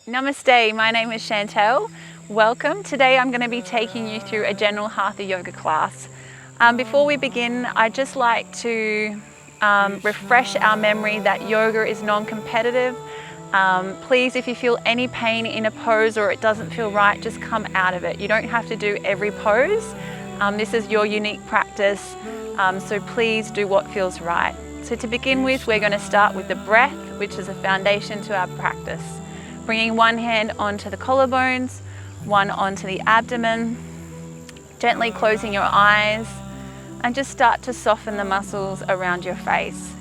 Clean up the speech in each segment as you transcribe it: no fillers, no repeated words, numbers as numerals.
Namaste, my name is Chantelle. Welcome. Today I'm going to be taking you through a general Hatha yoga class. Before we begin, I'd just like to refresh our memory that yoga is non-competitive. Please, if you feel any pain in a pose or it doesn't feel right, just come out of it. You don't have to do every pose. This is your unique practice, so please do what feels right. So to begin with, we're going to start with the breath, which is a foundation to our practice. Bringing one hand onto the collarbones, one onto the abdomen, gently closing your eyes, and just start to soften the muscles around your face.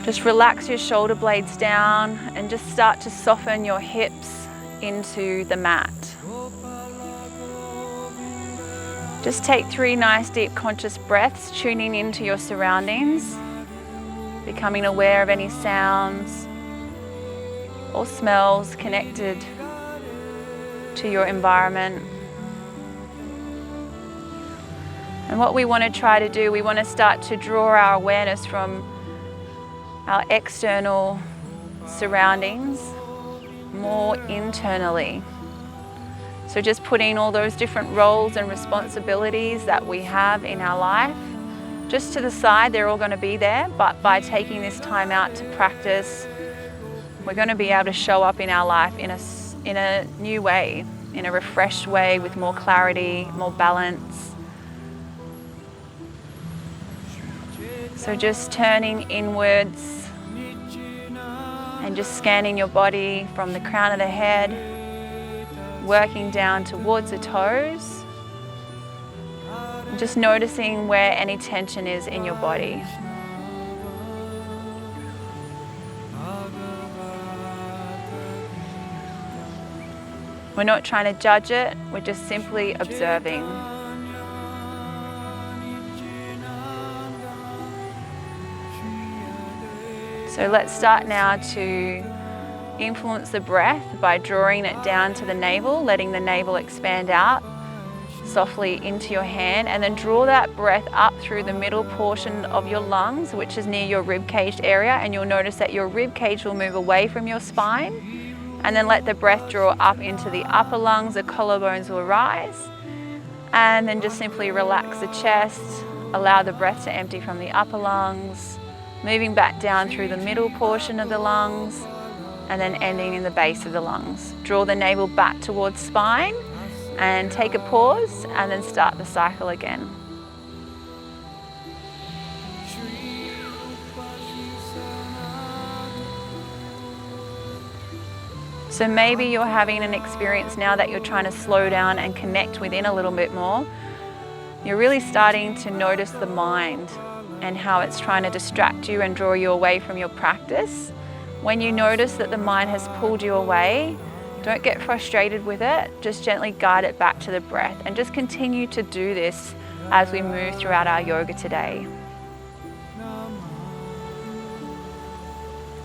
Just relax your shoulder blades down and just start to soften your hips into the mat. Just take 3 nice deep conscious breaths, tuning into your surroundings, becoming aware of any sounds or smells connected to your environment. And what we want to try to do, we want to start to draw our awareness from our external surroundings more internally. So just putting all those different roles and responsibilities that we have in our life just to the side. They're all going to be there, but by taking this time out to practice, we're going to be able to show up in our life in a new way, in a refreshed way, with more clarity, more balance. So just turning inwards and just scanning your body from the crown of the head, working down towards the toes, and just noticing where any tension is in your body. We're not trying to judge it, we're just simply observing. So let's start now to influence the breath by drawing it down to the navel, letting the navel expand out softly into your hand, and then draw that breath up through the middle portion of your lungs, which is near your rib cage area, and you'll notice that your rib cage will move away from your spine, and then let the breath draw up into the upper lungs. The collarbones will rise, and then just simply relax the chest, allow the breath to empty from the upper lungs, moving back down through the middle portion of the lungs, and then ending in the base of the lungs. Draw the navel back towards spine and take a pause, and then start the cycle again. So maybe you're having an experience now that you're trying to slow down and connect within a little bit more. You're really starting to notice the mind and how it's trying to distract you and draw you away from your practice. When you notice that the mind has pulled you away, don't get frustrated with it, just gently guide it back to the breath, and just continue to do this as we move throughout our yoga today.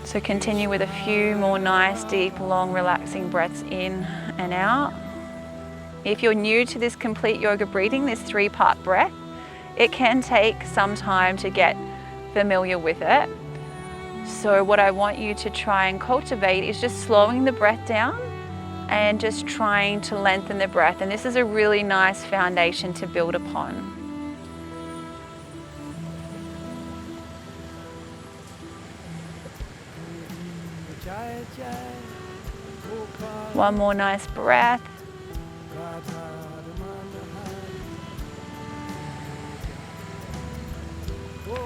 So continue with a few more nice, deep, long, relaxing breaths in and out. If you're new to this complete yoga breathing, this 3-part breath, it can take some time to get familiar with it. So what I want you to try and cultivate is just slowing the breath down and just trying to lengthen the breath. And this is a really nice foundation to build upon. One more nice breath.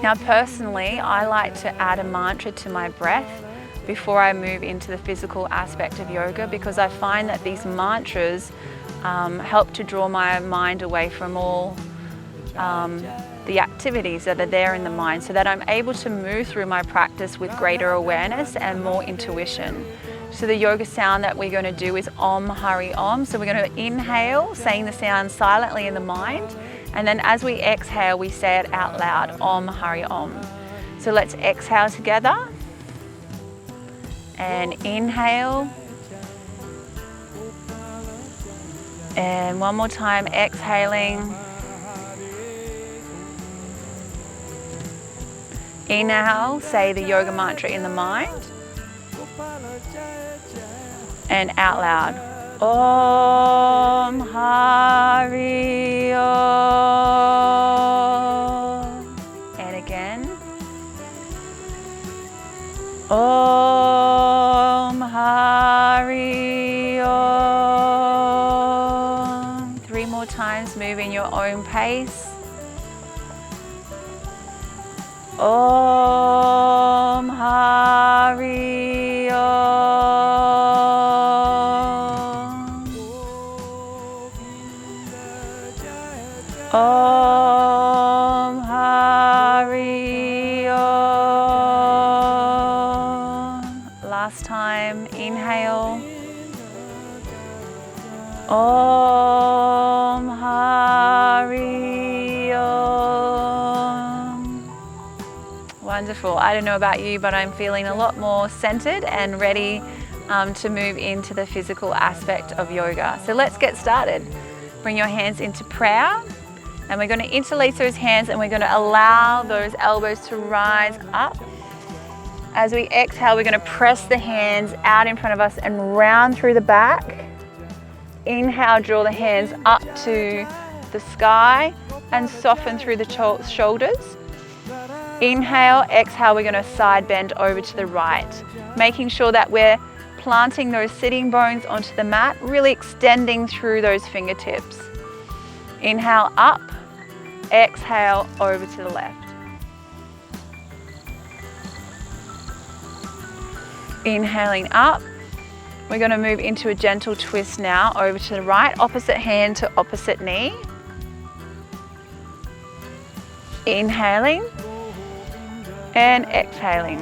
Now personally, I like to add a mantra to my breath before I move into the physical aspect of yoga, because I find that these mantras help to draw my mind away from all the activities that are there in the mind, so that I'm able to move through my practice with greater awareness and more intuition. So the yoga sound that we're going to do is Om Hari Om. So we're going to inhale, saying the sound silently in the mind, and then as we exhale, we say it out loud, Om Hari Om. So let's exhale together, and inhale, and one more time, exhaling. Inhale, say the yoga mantra in the mind. And out loud. Om Hari Om. And again. Om Hari Om. 3 more times, move in your own pace. Om Hari Om. Om Hari Om. Last time, inhale. Om Hari Om. Wonderful. I don't know about you, but I'm feeling a lot more centered and ready to move into the physical aspect of yoga. So let's get started. Bring your hands into prayer. And we're going to interlace those hands and we're going to allow those elbows to rise up. As we exhale, we're going to press the hands out in front of us and round through the back. Inhale, draw the hands up to the sky and soften through the shoulders. Inhale, exhale, we're going to side bend over to the right, making sure that we're planting those sitting bones onto the mat, really extending through those fingertips. Inhale up, exhale over to the left. Inhaling up, we're going to move into a gentle twist now over to the right, opposite hand to opposite knee. Inhaling and exhaling.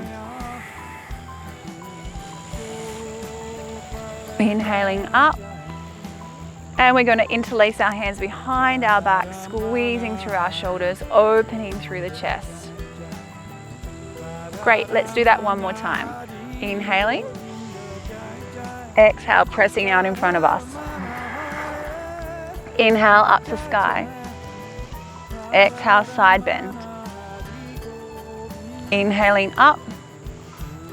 Inhaling up. And we're going to interlace our hands behind our back, squeezing through our shoulders, opening through the chest. Great, let's do that one more time. Inhaling. Exhale, pressing out in front of us. Inhale, up to sky. Exhale, side bend. Inhaling up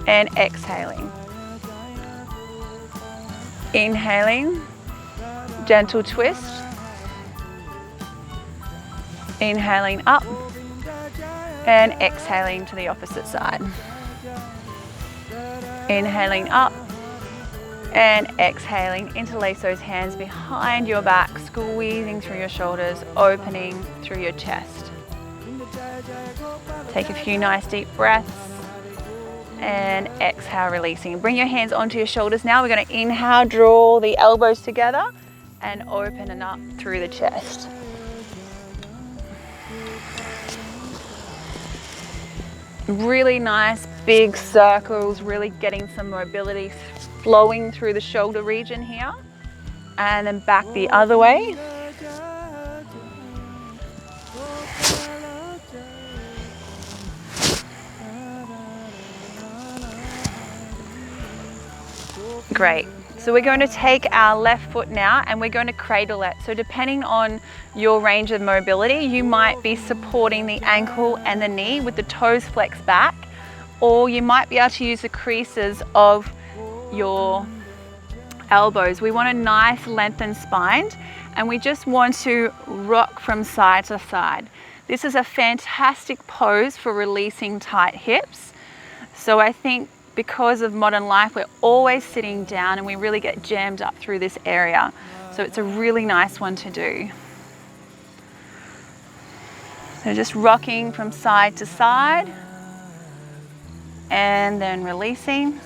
and exhaling. Inhaling. Gentle twist. Inhaling up and exhaling to the opposite side. Inhaling up and exhaling. Interlace those hands behind your back, squeezing through your shoulders, opening through your chest. Take a few nice deep breaths and exhale, releasing. Bring your hands onto your shoulders now. We're going to inhale, draw the elbows together and open and up through the chest. Really nice big circles, really getting some mobility flowing through the shoulder region here. And then back the other way. Great. So we're going to take our left foot now and we're going to cradle it. So depending on your range of mobility, you might be supporting the ankle and the knee with the toes flexed back, or you might be able to use the creases of your elbows. We want a nice lengthened spine and we just want to rock from side to side. This is a fantastic pose for releasing tight hips. So I think because of modern life, we're always sitting down and we really get jammed up through this area. So it's a really nice one to do. So just rocking from side to side and then releasing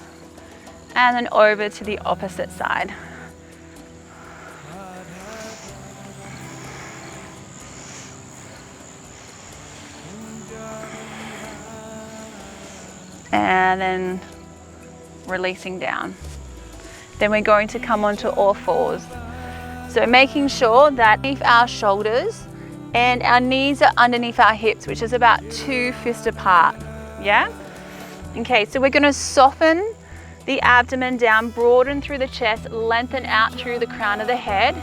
and then over to the opposite side. And then releasing down. Then we're going to come onto all fours. So making sure that underneath our shoulders and our knees are underneath our hips, which is about 2 fists apart. Yeah? Okay, so we're going to soften the abdomen down, broaden through the chest, lengthen out through the crown of the head.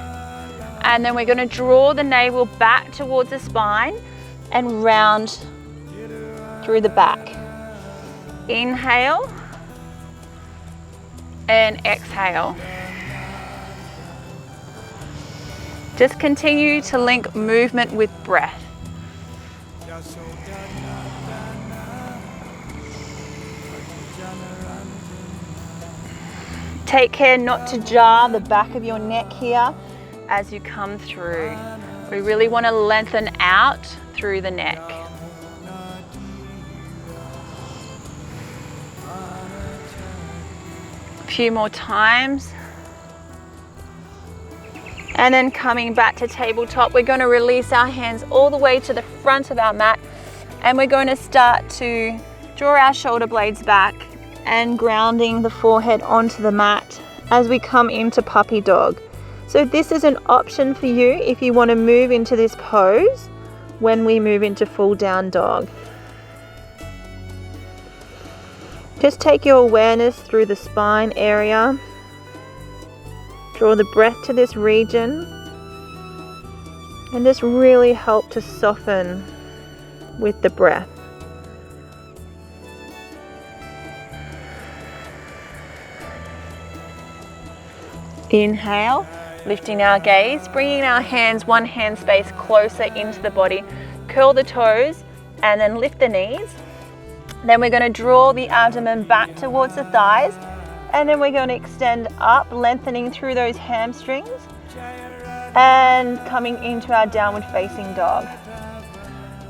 And then we're going to draw the navel back towards the spine and round through the back. Inhale. and exhale. Just continue to link movement with breath. Take care not to jar the back of your neck here as you come through. We really want to lengthen out through the neck. A few more times. And then coming back to tabletop, we're going to release our hands all the way to the front of our mat, and we're going to start to draw our shoulder blades back and grounding the forehead onto the mat as we come into puppy dog. So this is an option for you if you want to move into this pose when we move into full down dog. Just take your awareness through the spine area. Draw the breath to this region and just really help to soften with the breath. Inhale, lifting our gaze, bringing our hands one hand space closer into the body. Curl the toes and then lift the knees. Then we're going to draw the abdomen back towards the thighs, and then we're going to extend up, lengthening through those hamstrings and coming into our downward facing dog.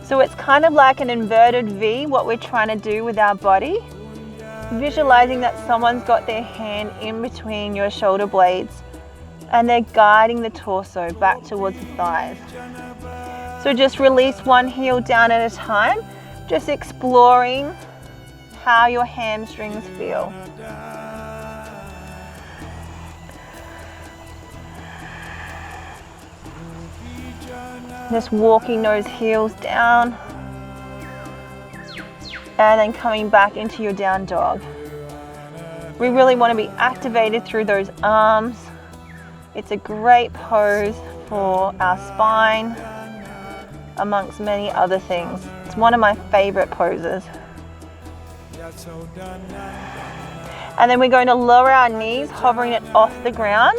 So it's kind of like an inverted V, what we're trying to do with our body. Visualizing that someone's got their hand in between your shoulder blades and they're guiding the torso back towards the thighs. So just release one heel down at a time, just exploring how your hamstrings feel. Just walking those heels down and then coming back into your down dog. We really want to be activated through those arms. It's a great pose for our spine, amongst many other things. It's one of my favorite poses. And then we're going to lower our knees, hovering it off the ground,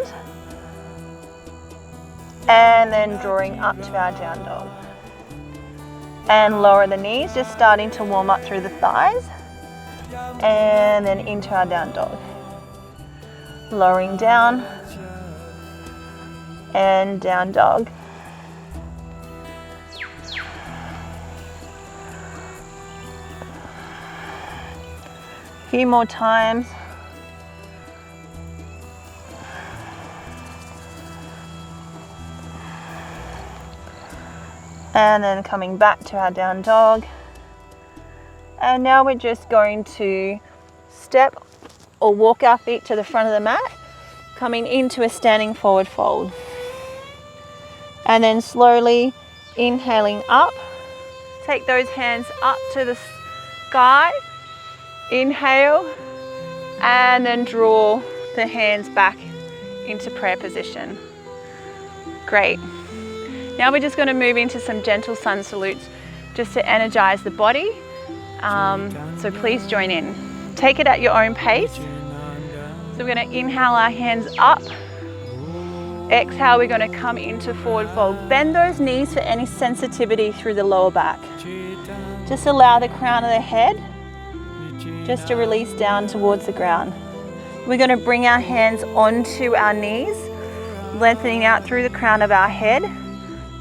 and then drawing up to our down dog. And lower the knees, just starting to warm up through the thighs, and then into our down dog. Lowering down and down dog. A few more times. And then coming back to our down dog. And now we're just going to step or walk our feet to the front of the mat, coming into a standing forward fold. And then slowly inhaling up. Take those hands up to the sky. Inhale, and then draw the hands back into prayer position. Great. Now we're just going to move into some gentle sun salutes just to energize the body. So please join in. Take it at your own pace. So we're going to inhale our hands up. Exhale, we're going to come into forward fold. Bend those knees for any sensitivity through the lower back. Just allow the crown of the head just to release down towards the ground. We're going to bring our hands onto our knees, lengthening out through the crown of our head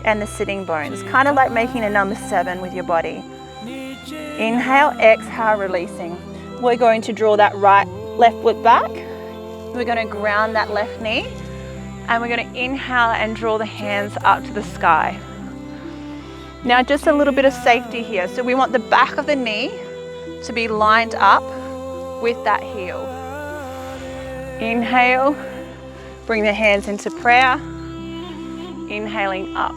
and the sitting bones, kind of like making a number 7 with your body. Inhale, exhale, releasing. We're going to draw that left foot back. We're going to ground that left knee, and we're going to inhale and draw the hands up to the sky. Now just a little bit of safety here. So we want the back of the knee to be lined up with that heel. Inhale, bring the hands into prayer, inhaling up.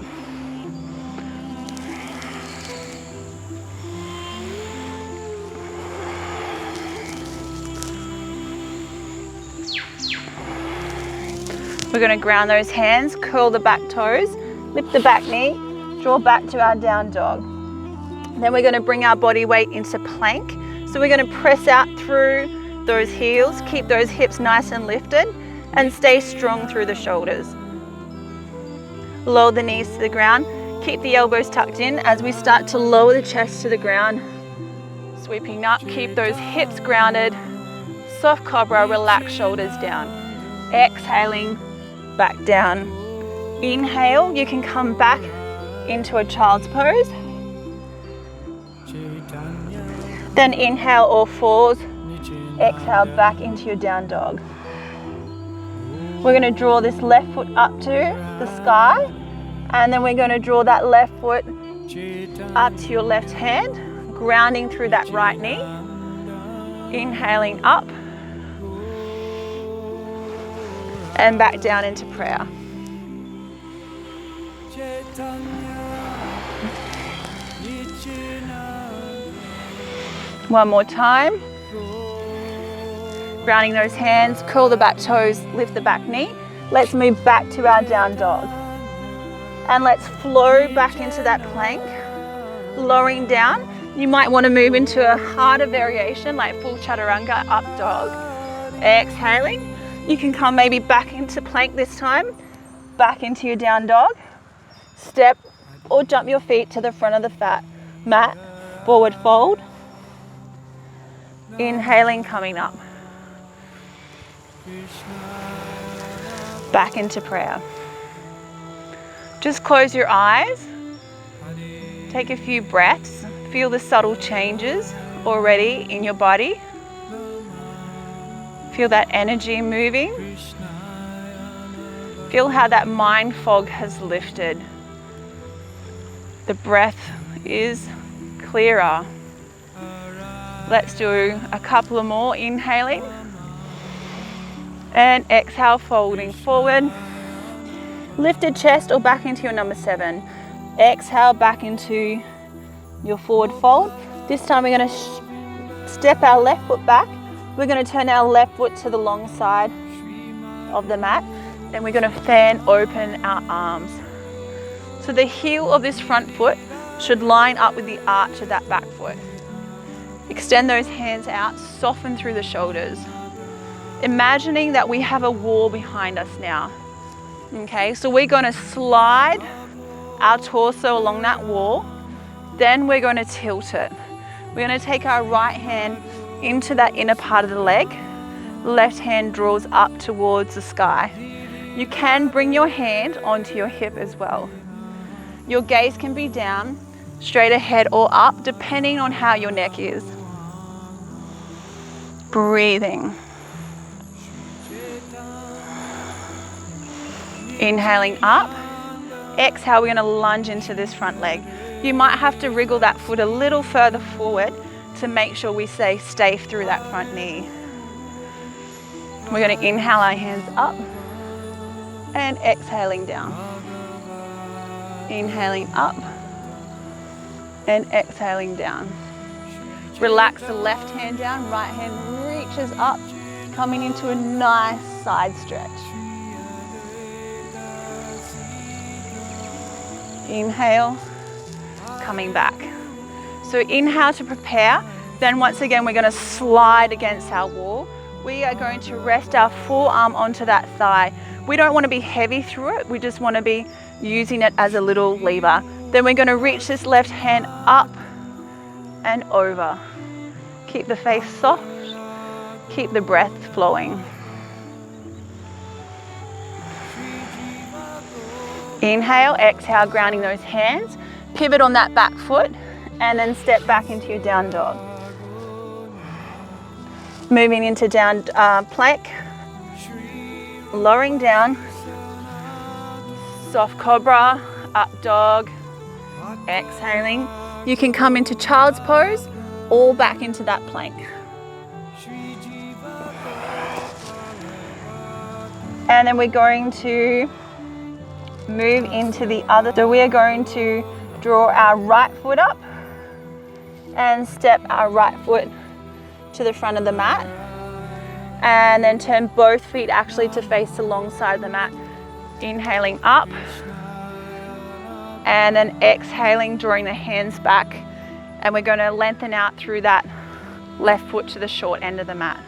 We're going to ground those hands, curl the back toes, lift the back knee, draw back to our down dog. Then we're going to bring our body weight into plank. So we're going to press out through those heels, keep those hips nice and lifted, and stay strong through the shoulders. Lower the knees to the ground, keep the elbows tucked in as we start to lower the chest to the ground. Sweeping up, keep those hips grounded, soft cobra, relax shoulders down. Exhaling, back down. Inhale, you can come back into a child's pose. Then inhale, all fours. Exhale, back into your down dog. We're going to draw this left foot up to the sky, and then we're going to draw that left foot up to your left hand, grounding through that right knee. Inhaling up and back down into prayer. One more time. Grounding those hands, curl the back toes, lift the back knee. Let's move back to our down dog. And let's flow back into that plank, lowering down. You might want to move into a harder variation like full chaturanga, up dog. Exhaling. You can come maybe back into plank this time, back into your down dog. Step or jump your feet to the front of the mat, forward fold. Inhaling, coming up. Back into prayer. Just close your eyes. Take a few breaths. Feel the subtle changes already in your body. Feel that energy moving. Feel how that mind fog has lifted. The breath is clearer. Let's do a couple of more. Inhaling. And exhale, folding forward. Lifted chest or back into your number 7. Exhale, back into your forward fold. This time we're going to step our left foot back. We're going to turn our left foot to the long side of the mat. Then we're going to fan open our arms. So the heel of this front foot should line up with the arch of that back foot. Extend those hands out, soften through the shoulders. Imagining that we have a wall behind us now. Okay, so we're going to slide our torso along that wall. Then we're going to tilt it. We're going to take our right hand into that inner part of the leg. Left hand draws up towards the sky. You can bring your hand onto your hip as well. Your gaze can be down, straight ahead or up, depending on how your neck is. Breathing. Inhaling up. Exhale, we're going to lunge into this front leg. You might have to wriggle that foot a little further forward to make sure we stay through that front knee. We're going to inhale our hands up and exhaling down. Inhaling up and exhaling down. Relax the left hand down, right hand reaches up, coming into a nice side stretch. Inhale, coming back. So inhale to prepare, then once again we're going to slide against our wall. We are going to rest our forearm onto that thigh. We don't want to be heavy through it, we just want to be using it as a little lever. Then we're going to reach this left hand up and over. Keep the face soft, keep the breath flowing. Inhale, exhale, grounding those hands. Pivot on that back foot and then step back into your down dog. Moving into down plank, lowering down, soft cobra, up dog, exhaling. You can come into child's pose or back into that plank. And then we're going to move into the other. So we are going to draw our right foot up and step our right foot to the front of the mat. And then turn both feet actually to face the long side of the mat. Inhaling up. And then exhaling, drawing the hands back. And we're going to lengthen out through that left foot to the short end of the mat.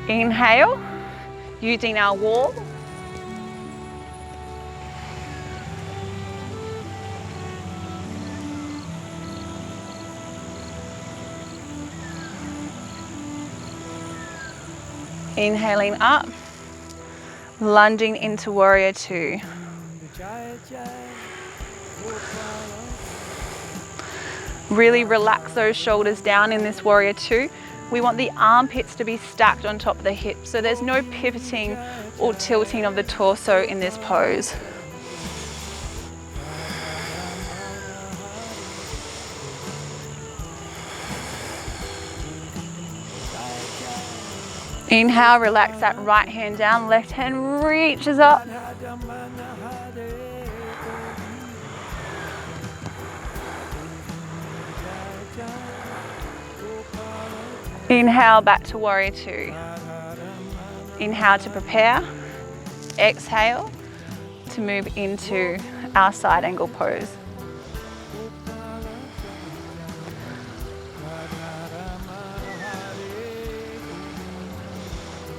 Inhale, using our wall. Inhaling up, lunging into warrior two. Really relax those shoulders down in this warrior two. We want the armpits to be stacked on top of the hips, so there's no pivoting or tilting of the torso in this pose. Inhale, relax that right hand down, left hand reaches up. Inhale, back to warrior two. Inhale to prepare. Exhale to move into our side angle pose.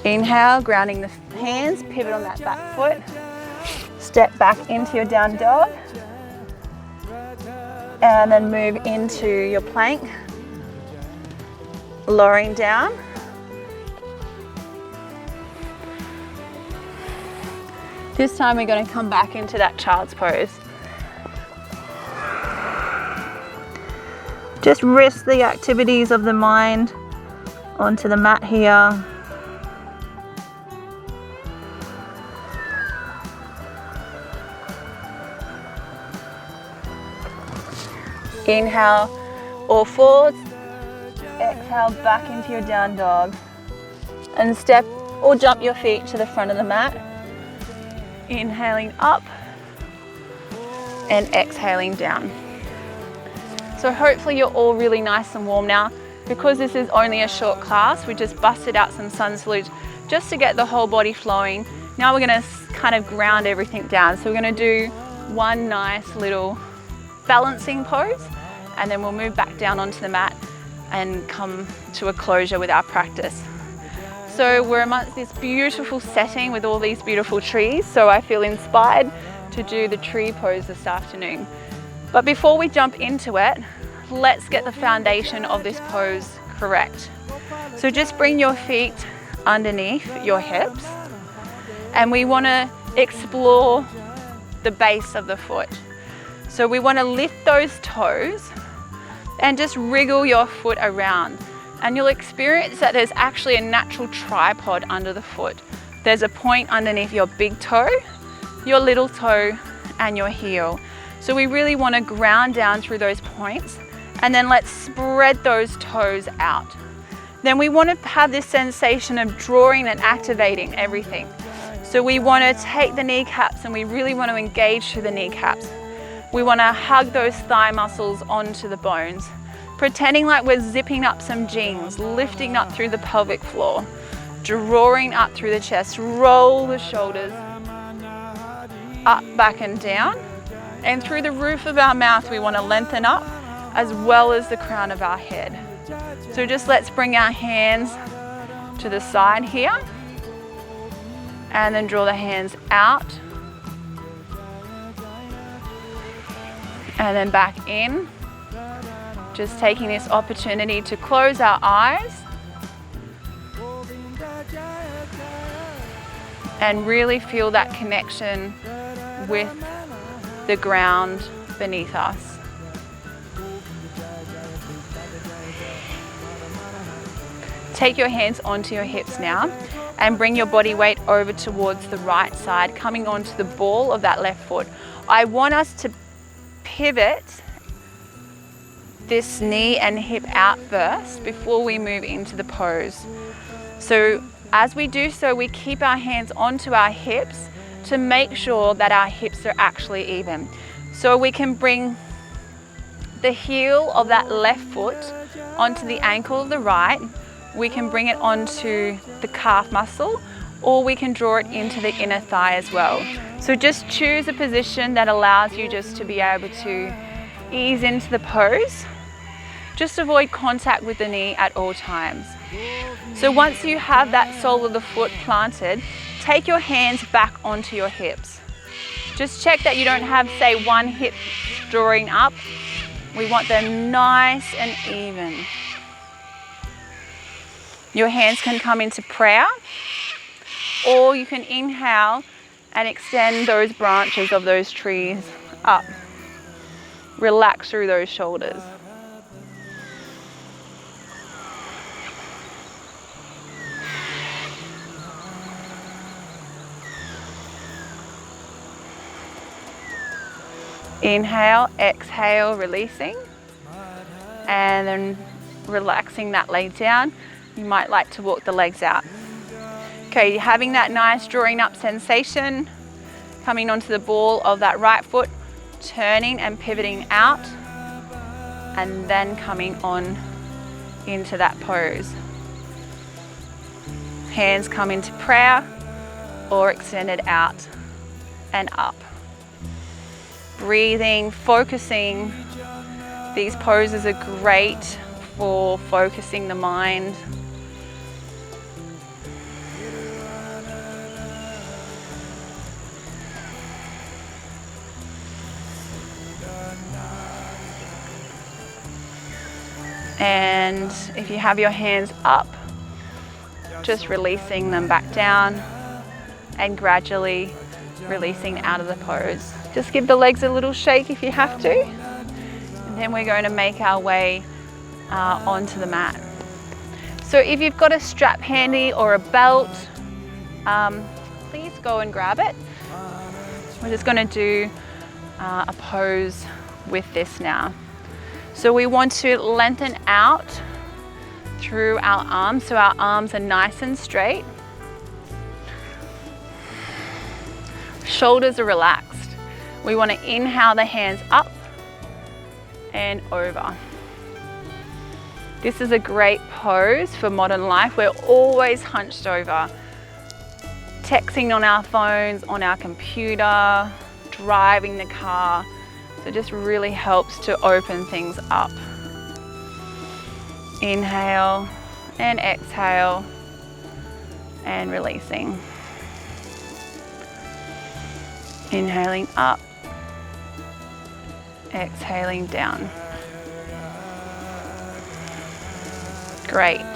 Inhale, grounding the hands, pivot on that back foot. Step back into your down dog. And then move into your plank. Lowering down. This time we're going to come back into that child's pose. Just rest the activities of the mind onto the mat here. Inhale, all fours. Exhale, back into your down dog. And step or jump your feet to the front of the mat. Inhaling up and exhaling down. So hopefully you're all really nice and warm now. Because this is only a short class, we just busted out some sun salutes just to get the whole body flowing. Now we're going to kind of ground everything down. So we're going to do one nice little balancing pose, and then we'll move back down onto the mat and come to a closure with our practice. So we're amongst this beautiful setting with all these beautiful trees, so I feel inspired to do the tree pose this afternoon. But before we jump into it, let's get the foundation of this pose correct. So just bring your feet underneath your hips, and we want to explore the base of the foot. So we want to lift those toes and just wriggle your foot around. And you'll experience that there's actually a natural tripod under the foot. There's a point underneath your big toe, your little toe, and your heel. So we really want to ground down through those points, and then let's spread those toes out. Then we want to have this sensation of drawing and activating everything. So we want to take the kneecaps and we really want to engage through the kneecaps. We want to hug those thigh muscles onto the bones, pretending like we're zipping up some jeans, lifting up through the pelvic floor, drawing up through the chest, roll the shoulders up, back and down. And through the roof of our mouth, we want to lengthen up as well as the crown of our head. So just let's bring our hands to the side here and then draw the hands out. And then back in, just taking this opportunity to close our eyes and really feel that connection with the ground beneath us. Take your hands onto your hips now and bring your body weight over towards the right side, coming onto the ball of that left foot. I want us to pivot this knee and hip out first before we move into the pose. So as we do so, we keep our hands onto our hips to make sure that our hips are actually even. So we can bring the heel of that left foot onto the ankle of the right. We can bring it onto the calf muscle, or we can draw it into the inner thigh as well. So just choose a position that allows you just to be able to ease into the pose. Just avoid contact with the knee at all times. So once you have that sole of the foot planted, take your hands back onto your hips. Just check that you don't have, say, one hip drawing up. We want them nice and even. Your hands can come into prayer, or you can inhale and extend those branches of those trees up. Relax through those shoulders. Inhale, exhale, releasing, and then relaxing that leg down. You might like to walk the legs out. Okay, you're having that nice drawing up sensation, coming onto the ball of that right foot, turning and pivoting out, and then coming on into that pose. Hands come into prayer or extended out and up. Breathing, focusing. These poses are great for focusing the mind. And if you have your hands up, just releasing them back down and gradually releasing out of the pose. Just give the legs a little shake if you have to. And then we're going to make our way onto the mat. So if you've got a strap handy or a belt, please go and grab it. We're just going to do a pose with this now. So we want to lengthen out through our arms so our arms are nice and straight. Shoulders are relaxed. We want to inhale the hands up and over. This is a great pose for modern life. We're always hunched over, texting on our phones, on our computer, driving the car. So it just really helps to open things up. Inhale and exhale and releasing. Inhaling up, exhaling down. Great.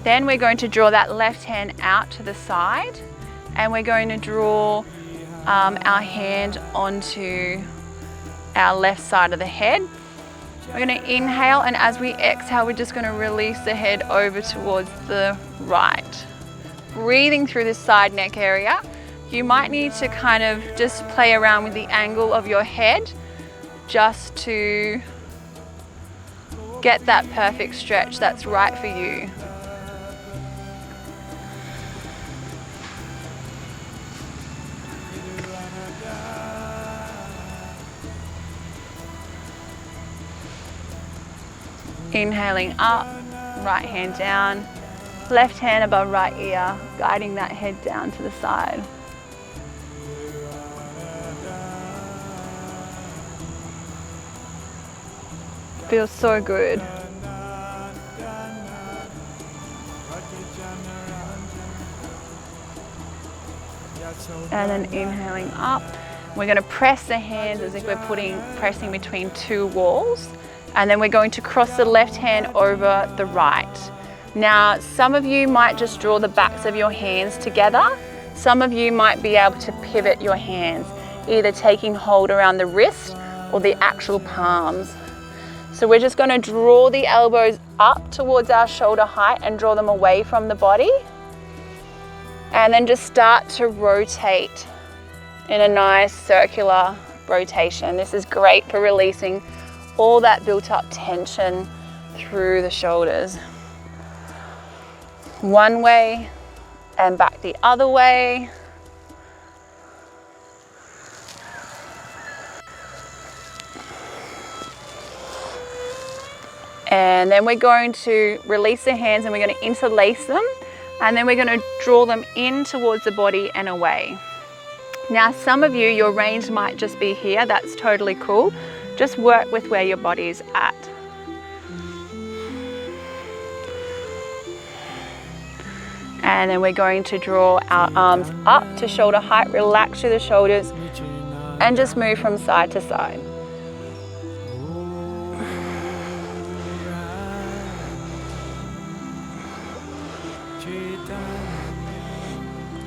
Then we're going to draw that left hand out to the side, and we're going to draw our hand onto our left side of the head. We're going to inhale, and as we exhale, we're just going to release the head over towards the right. Breathing through the side neck area. You might need to kind of just play around with the angle of your head just to get that perfect stretch that's right for you. Inhaling up, right hand down, left hand above right ear, guiding that head down to the side. Feels so good. And then inhaling up. We're going to press the hands as if we're pressing between two walls. And then we're going to cross the left hand over the right. Now, some of you might just draw the backs of your hands together. Some of you might be able to pivot your hands, either taking hold around the wrist or the actual palms. So we're just going to draw the elbows up towards our shoulder height and draw them away from the body. And then just start to rotate in a nice circular rotation. This is great for releasing all that built up tension through the shoulders. One way and back the other way. And then we're going to release the hands and we're going to interlace them, and then we're going to draw them in towards the body and away. Now, some of you, your range might just be here. That's totally cool. Just work with where your body is at. And then we're going to draw our arms up to shoulder height, relax through the shoulders, and just move from side to side.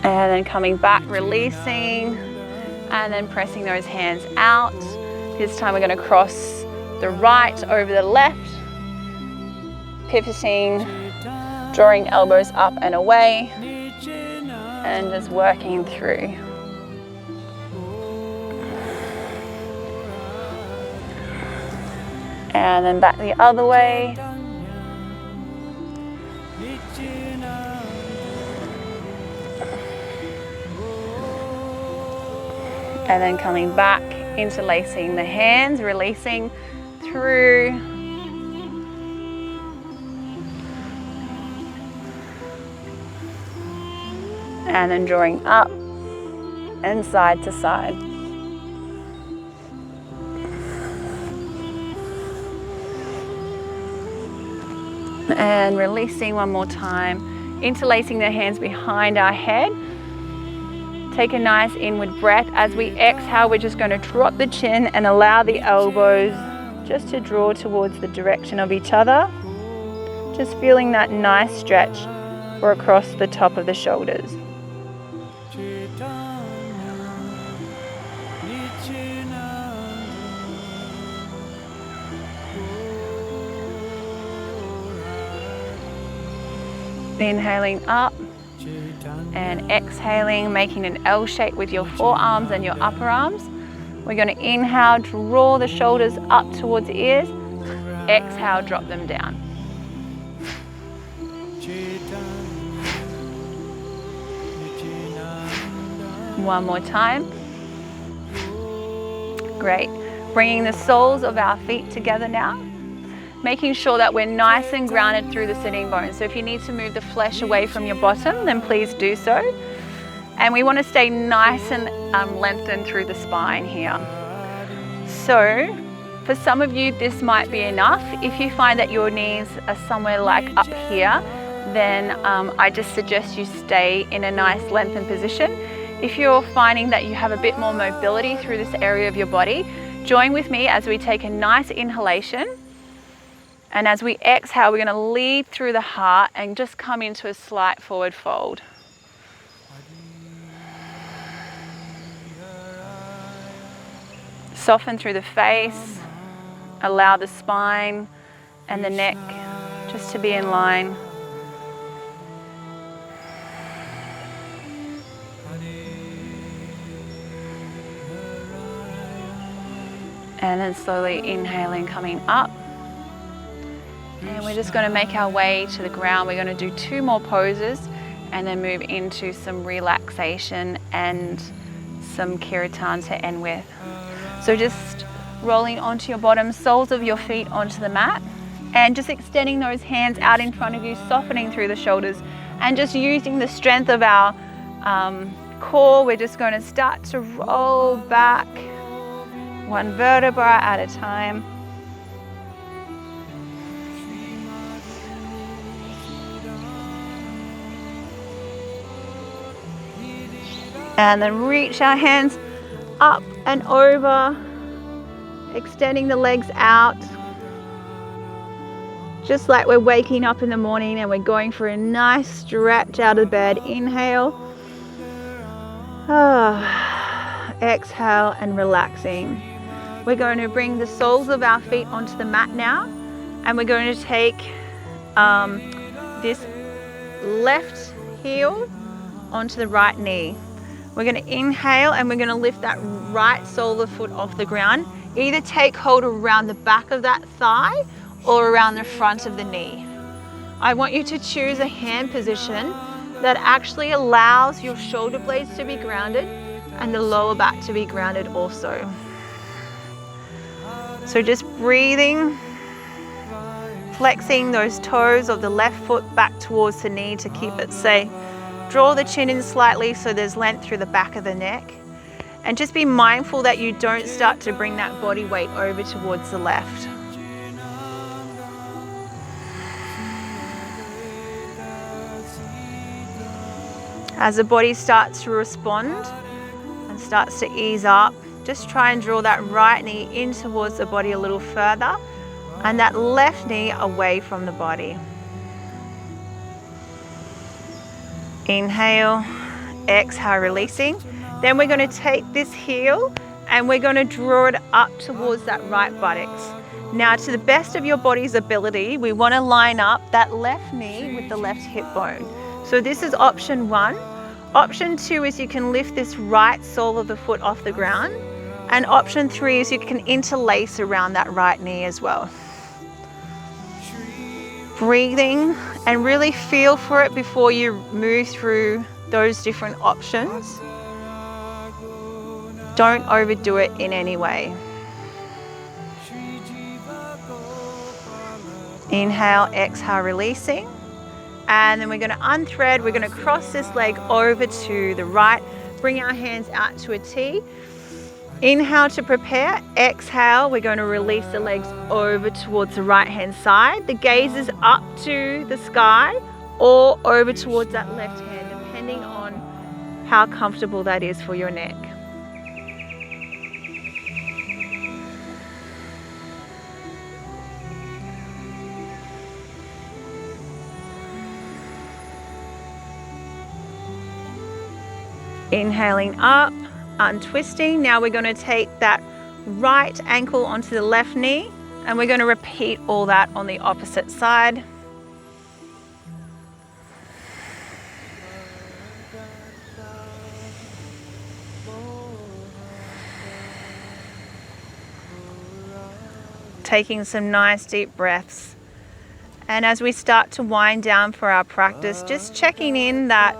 And then coming back, releasing, and then pressing those hands out. This time we're going to cross the right over the left, pivoting, drawing elbows up and away, and just working through. And then back the other way. And then coming back, interlacing the hands, releasing through. And then drawing up and side to side. And releasing one more time, interlacing the hands behind our head. Take a nice inward breath. As we exhale, we're just going to drop the chin and allow the elbows just to draw towards the direction of each other. Just feeling that nice stretch for across the top of the shoulders. Inhaling up and exhaling, making an L shape with your forearms and your upper arms. We're going to inhale, draw the shoulders up towards the ears. Exhale, drop them down. One more time. Great. Bringing the soles of our feet together now. Making sure that we're nice and grounded through the sitting bones. So if you need to move the flesh away from your bottom, then please do so. And we want to stay nice and lengthened through the spine here. So for some of you, this might be enough. If you find that your knees are somewhere like up here, then I just suggest you stay in a nice lengthened position. If you're finding that you have a bit more mobility through this area of your body, join with me as we take a nice inhalation. And as we exhale, we're going to lead through the heart and just come into a slight forward fold. Soften through the face. Allow the spine and the neck just to be in line. And then slowly inhaling, coming up. And we're just going to make our way to the ground. We're going to do 2 more poses and then move into some relaxation and some kirtan to end with. So just rolling onto your bottom, soles of your feet onto the mat, and just extending those hands out in front of you, softening through the shoulders, and just using the strength of our core. We're just going to start to roll back 1 vertebra at a time. And then reach our hands up and over, extending the legs out. Just like we're waking up in the morning and we're going for a nice stretch out of bed. Inhale. Exhale and relaxing. We're going to bring the soles of our feet onto the mat now. And we're going to take this left heel onto the right knee. We're going to inhale and we're going to lift that right sole of the foot off the ground. Either take hold around the back of that thigh or around the front of the knee. I want you to choose a hand position that actually allows your shoulder blades to be grounded and the lower back to be grounded also. So just breathing, flexing those toes of the left foot back towards the knee to keep it safe. Draw the chin in slightly so there's length through the back of the neck. And just be mindful that you don't start to bring that body weight over towards the left. As the body starts to respond and starts to ease up, just try and draw that right knee in towards the body a little further and that left knee away from the body. Inhale, exhale, releasing. Then we're going to take this heel and we're going to draw it up towards that right buttocks. Now, to the best of your body's ability, we want to line up that left knee with the left hip bone. So this is option 1. Option 2 is you can lift this right sole of the foot off the ground. And option 3 is you can interlace around that right knee as well. Breathing and really feel for it before you move through those different options. Don't overdo it in any way. Inhale, exhale, releasing. And then we're going to unthread, we're going to cross this leg over to the right, bring our hands out to a T. Inhale to prepare, exhale, we're going to release the legs over towards the right hand side. The gaze is up to the sky or over towards that left hand, depending on how comfortable that is for your neck. Inhaling up, untwisting. Now we're going to take that right ankle onto the left knee and we're going to repeat all that on the opposite side. Taking some nice deep breaths. And as we start to wind down for our practice, just checking in that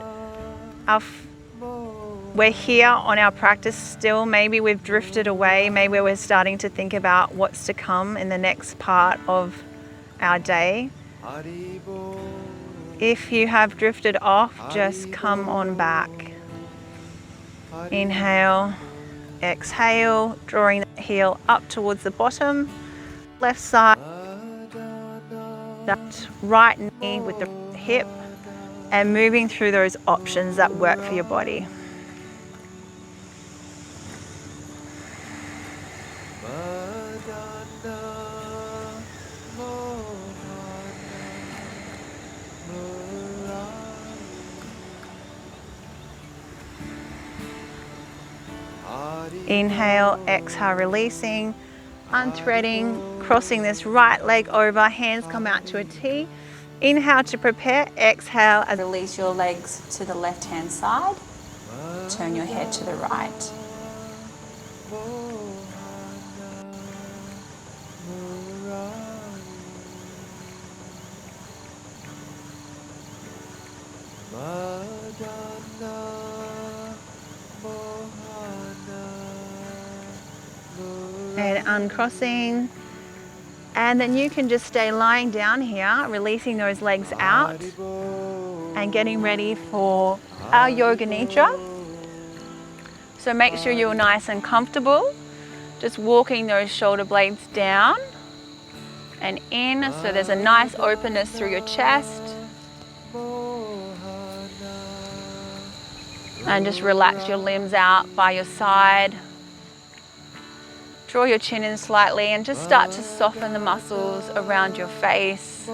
we're here on our practice still. Maybe we've drifted away. Maybe we're starting to think about what's to come in the next part of our day. If you have drifted off, just come on back. Inhale, exhale, drawing the heel up towards the bottom. Left side, that right knee with the hip, and moving through those options that work for your body. Inhale, exhale, releasing, unthreading, crossing this right leg over, hands come out to a T. Inhale to prepare, exhale, and release your legs to the left hand side. Turn your head to the right. And uncrossing, and then you can just stay lying down here, releasing those legs out and getting ready for our yoga nidra. So make sure you're nice and comfortable, just walking those shoulder blades down and in, so there's a nice openness through your chest. And just relax your limbs out by your side. Draw your chin in slightly and just start to soften the muscles around your face.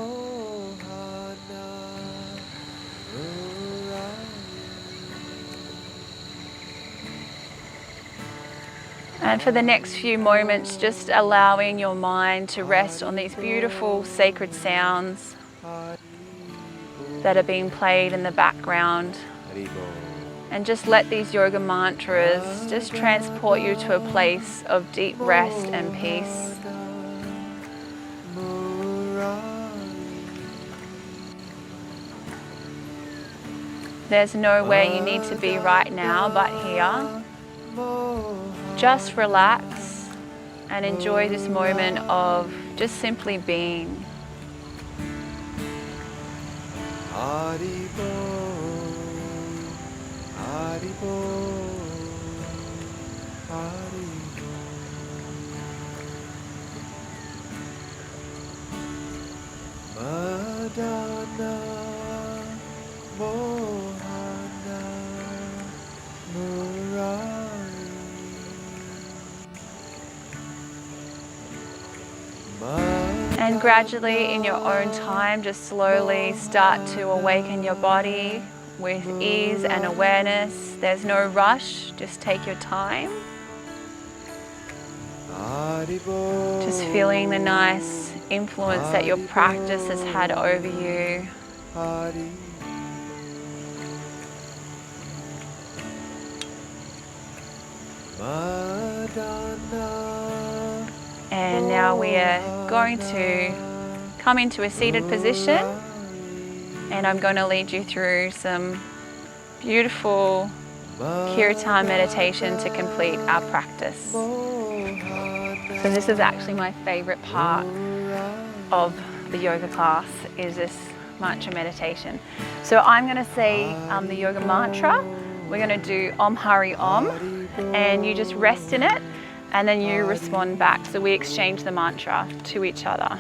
And for the next few moments, just allowing your mind to rest on these beautiful sacred sounds that are being played in the background. And just let these yoga mantras just transport you to a place of deep rest and peace. There's nowhere you need to be right now but here. Just relax and enjoy this moment of just simply being. Mohana And gradually, in your own time, just slowly start to awaken your body with ease and awareness. There's no rush, just take your time. Just feeling the nice influence that your practice has had over you. And now we are going to come into a seated position, and I'm going to lead you through some beautiful kirtan meditation to complete our practice. So this is actually my favorite part of the yoga class, is this mantra meditation. So I'm going to say the yoga mantra. We're going to do Om Hari Om, and you just rest in it, and then you respond back. So we exchange the mantra to each other.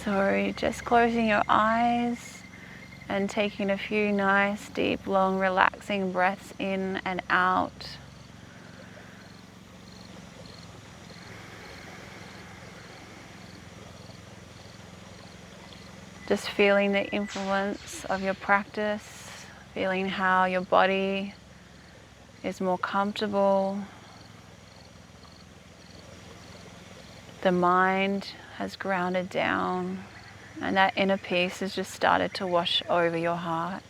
So just closing your eyes and taking a few nice, deep, long, relaxing breaths in and out. Just feeling the influence of your practice, feeling how your body is more comfortable. The mind has grounded down, and that inner peace has just started to wash over your heart.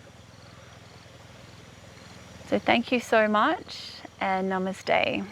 So thank you so much, and namaste.